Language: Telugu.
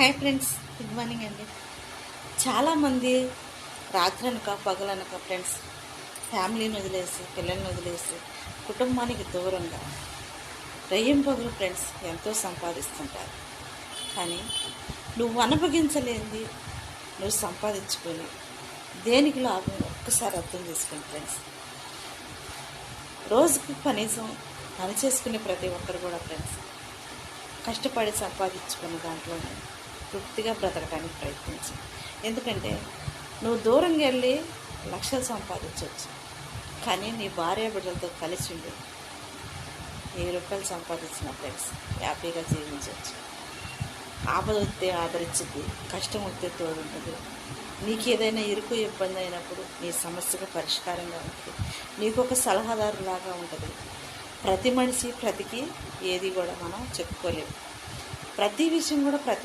హాయ్ ఫ్రెండ్స్, గుడ్ మార్నింగ్ అండి. చాలామంది రాత్రనక పగలనక ఫ్రెండ్స్ ఫ్యామిలీని వదిలేసి పిల్లల్ని వదిలేసి కుటుంబానికి దూరంగా పగలు ఫ్రెండ్స్ ఎంతో సంపాదిస్తుంటారు. కానీ నువ్వు అనుభవించలేనిది నువ్వు సంపాదించుకొని దేనికి లాభం ఒక్కసారి అర్థం చేసుకోండి ఫ్రెండ్స్. రోజుకు కనీసం పని చేసుకునే ప్రతి ఒక్కరు కూడా ఫ్రెండ్స్ కష్టపడి సంపాదించుకున్న దాంట్లోనే తృప్తిగా బ్రతకడానికి ప్రయత్నించు. ఎందుకంటే నువ్వు దూరంగా వెళ్ళి లక్షలు సంపాదించవచ్చు, కానీ నీ భార్య బిడ్డలతో కలిసి ఉండి 1000 రూపాయలు సంపాదించిన ఫ్రెండ్స్ హ్యాపీగా జీవించవచ్చు. ఆపద వస్తే ఆదరించింది, కష్టం వస్తే తోడుంటుంది. నీకు ఏదైనా ఇరుకు ఇబ్బంది అయినప్పుడు నీ సమస్యకు పరిష్కారంగా ఉంటుంది. నీకు ఒక సలహాదారులాగా ఉంటుంది. ప్రతి మనిషి ప్రతికి ఏది కూడా మనం చెప్పుకోలేము. ప్రతి విషయం కూడా ప్రతి